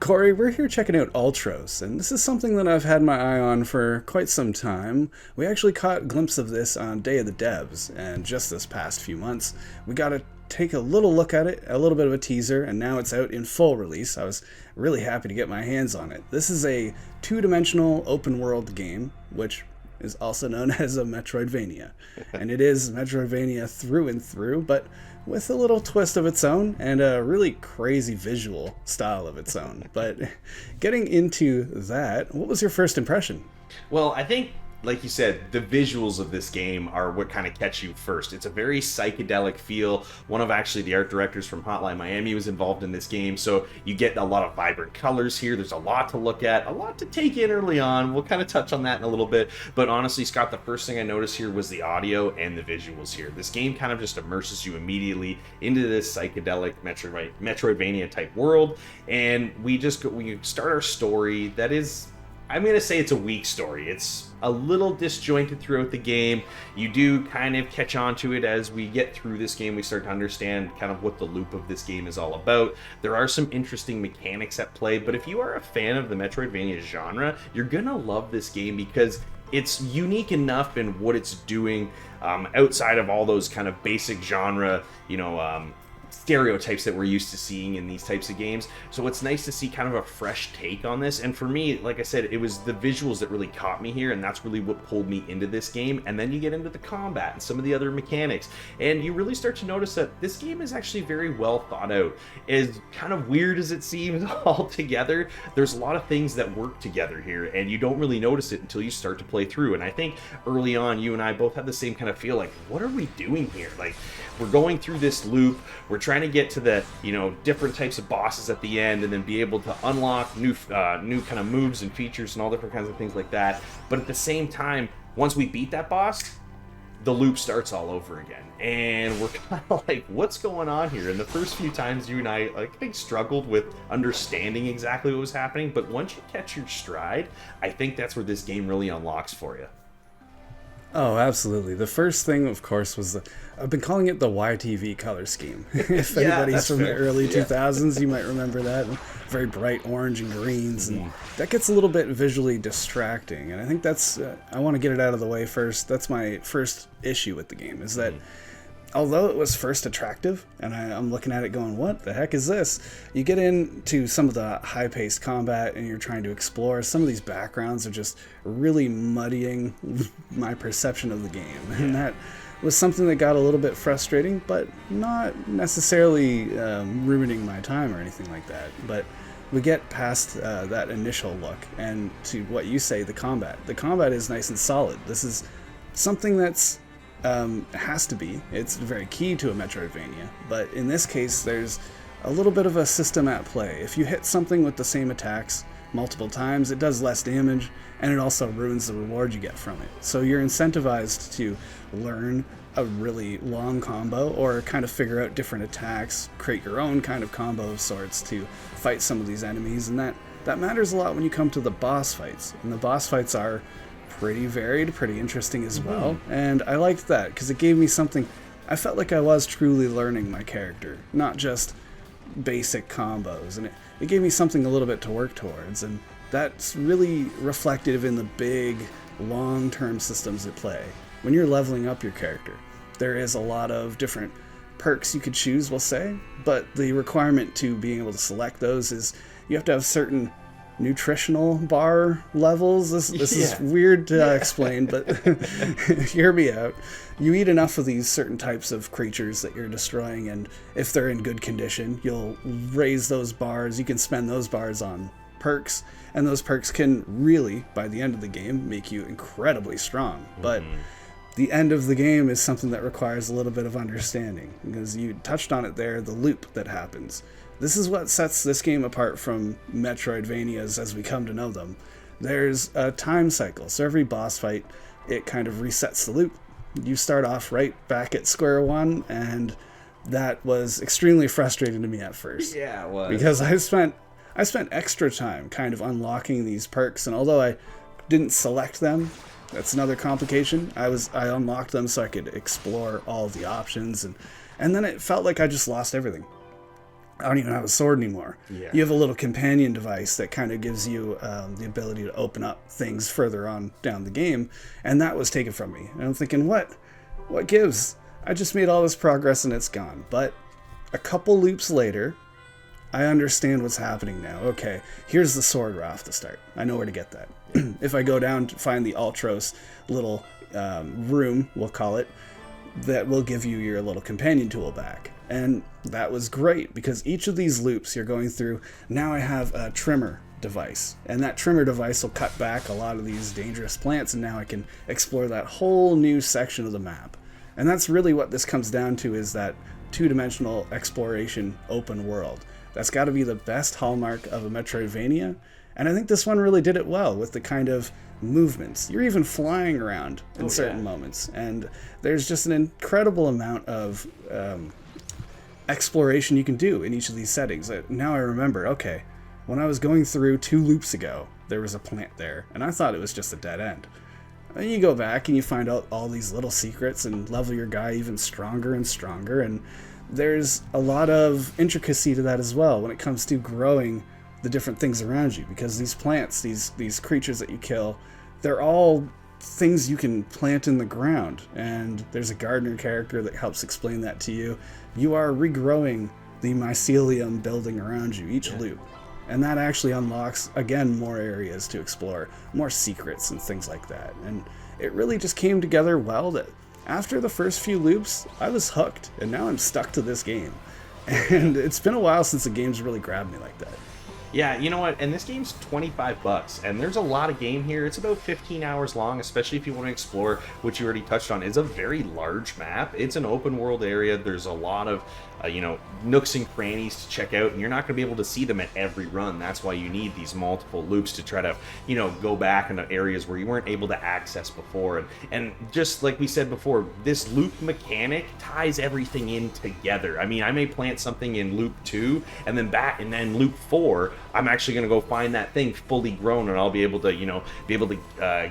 Corey, we're here checking out Ultros, and this is something that I've had my eye on for quite some time. We actually caught a glimpse of this on Day of the Devs, and just this past few months, we got to take a little look at it, a little bit of a teaser, and now it's out in full release. I was really happy to get my hands on it. This is a two-dimensional open-world game, which is also known as a Metroid-vania. And it is Metroid-vania through and through, but with a little twist of its own and a really crazy visual style of its own. But getting into that, what was your first impression? Well, I think, like you said, the visuals of this game are what kind of catch you first. It's a very psychedelic feel. One of actually the art directors from Hotline Miami was involved in this game, so you get a lot of vibrant colors here. There's a lot to look at, a lot to take in early on. We'll kind of touch on that in a little bit. But honestly, Scott, the first thing I noticed here was the audio and the visuals here. This game kind of just immerses you immediately into this psychedelic Metroidvania type world, and we start our story that is, I'm going to say it's a weak story. It's a little disjointed throughout the game. You do kind of catch on to it as we get through this game. We start to understand kind of what the loop of this game is all about. There are some interesting mechanics at play, but if you are a fan of the Metroidvania genre, you're going to love this game because it's unique enough in what it's doing outside of all those kind of basic genre, stereotypes that we're used to seeing in these types of games. So it's nice to see kind of a fresh take on this. And for me, like I said, it was the visuals that really caught me here, and that's really what pulled me into this game. And then you get into the combat and some of the other mechanics, and you really start to notice that this game is actually very well thought out. As kind of weird as it seems altogether, there's a lot of things that work together here, and you don't really notice it until you start to play through. And I think early on, you and I both had the same kind of feel like, what are we doing here? Like, we're going through this loop, we're trying to get to the different types of bosses at the end, and then be able to unlock new kind of moves and features and all different kinds of things like that. But at the same time, once we beat that boss, the loop starts all over again, and we're kind of like, what's going on here? And the first few times you and I think struggled with understanding exactly what was happening, but once you catch your stride, I think that's where this game really unlocks for you. Oh, absolutely. The first thing, of course, was I've been calling it the YTV color scheme. If anybody's from the early 2000s, you might remember that. Very bright orange and greens, and that gets a little bit visually distracting. And I think that's, I want to get it out of the way first. That's my first issue with the game, is that although it was first attractive, and I'm looking at it going, what the heck is this? You get into some of the high-paced combat, and you're trying to explore. Some of these backgrounds are just really muddying my perception of the game. And that was something that got a little bit frustrating, but not necessarily ruining my time or anything like that. But we get past that initial look, and to what you say, the combat. The combat is nice and solid. This is something that's has to be. It's very key to a Metroidvania, but in this case, there's a little bit of a system at play. If you hit something with the same attacks multiple times, it does less damage, and it also ruins the reward you get from it. So you're incentivized to learn a really long combo, or kind of figure out different attacks, create your own kind of combo of sorts to fight some of these enemies, and that matters a lot when you come to the boss fights. And the boss fights are pretty varied, pretty interesting as well, and I liked that because it gave me something. I felt like I was truly learning my character, not just basic combos, and it gave me something a little bit to work towards, and that's really reflective in the big long-term systems at play. When you're leveling up your character, there is a lot of different perks you could choose, we'll say, but the requirement to being able to select those is you have to have certain nutritional bar levels. This is weird to explain, but hear me out. You eat enough of these certain types of creatures that you're destroying, and if they're in good condition, you'll raise those bars. You can spend those bars on perks, and those perks can really, by the end of the game, make you incredibly strong. But the end of the game is something that requires a little bit of understanding, because you touched on it there, the loop that happens. This is what sets this game apart from Metroidvanias as we come to know them. There's a time cycle, so every boss fight, it kind of resets the loop. You start off right back at square one, and that was extremely frustrating to me at first. Yeah, it was. Because I spent extra time kind of unlocking these perks, and although I didn't select them, that's another complication. I unlocked them so I could explore all the options, and then it felt like I just lost everything. I don't even have a sword anymore. Yeah. You have a little companion device that kind of gives you the ability to open up things further on down the game, and that was taken from me. And I'm thinking, what gives? I just made all this progress and it's gone. But a couple loops later, I understand what's happening now. Okay, here's the sword right off the start. I know where to get that. If I go down to find the Ultros little room, we'll call it, that will give you your little companion tool back. And that was great, because each of these loops you're going through, now I have a trimmer device, and that trimmer device will cut back a lot of these dangerous plants, and now I can explore that whole new section of the map. And that's really what this comes down to, is that two-dimensional exploration open world. That's got to be the best hallmark of a Metroid-vania, and I think this one really did it well with the kind of movements. You're even flying around in certain moments, and there's just an incredible amount of exploration you can do in each of these settings. Now I remember, okay, when I was going through 2 loops ago, there was a plant there, and I thought it was just a dead end. And you go back and you find out all these little secrets and level your guy even stronger and stronger, and there's a lot of intricacy to that as well when it comes to growing the different things around you, because these plants, these creatures that you kill, they're all things you can plant in the ground, and there's a gardener character that helps explain that to you. You are regrowing the mycelium building around you each loop, and that actually unlocks, again, more areas to explore, more secrets and things like that. And it really just came together well that after the first few loops, I was hooked, and now I'm stuck to this game. And it's been a while since a game's really grabbed me like that. Yeah, you know what? And this game's $25, and there's a lot of game here. It's about 15 hours long, especially if you want to explore what you already touched on. It's a very large map. It's an open world area. There's a lot of nooks and crannies to check out, and you're not going to be able to see them at every run. That's why you need these multiple loops to try to, go back into areas where you weren't able to access before. And just like we said before, this loop mechanic ties everything in together. I mean, I may plant something in loop 2, and then loop 4, I'm actually going to go find that thing fully grown, and I'll be able to,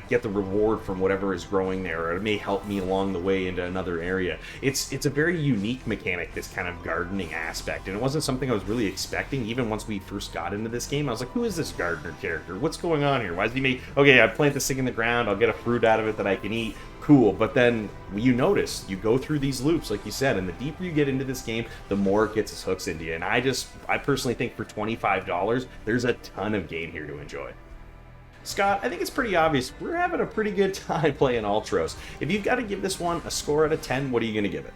get the reward from whatever is growing there, or it may help me along the way into another area. It's a very unique mechanic, this kind of gardening aspect, and it wasn't something I was really expecting. Even once we first got into this game, I was like, who is this gardener character? What's going on here? Why is he make... Okay, I plant this thing in the ground, I'll get a fruit out of it that I can eat. Cool. But then you notice, you go through these loops, like you said, and the deeper you get into this game, the more it gets its hooks into you. And I personally think for $25, there's a ton of game here to enjoy. Scott, I think it's pretty obvious we're having a pretty good time playing Ultros. If you've got to give this one a score out of 10, what are you going to give it?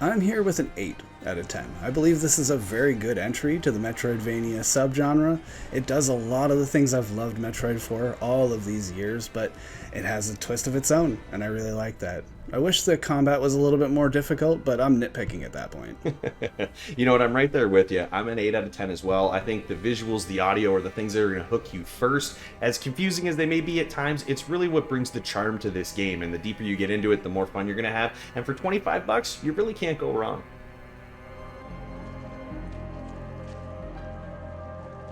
I'm here with an 8 out of 10. I believe this is a very good entry to the Metroidvania subgenre. It does a lot of the things I've loved Metroid for all of these years, but it has a twist of its own, and I really like that. I wish the combat was a little bit more difficult, but I'm nitpicking at that point. You know what? I'm right there with you. I'm an 8 out of 10 as well. I think the visuals, the audio, are the things that are going to hook you first. As confusing as they may be at times, it's really what brings the charm to this game, and the deeper you get into it, the more fun you're going to have. And for $25, you really can't go wrong.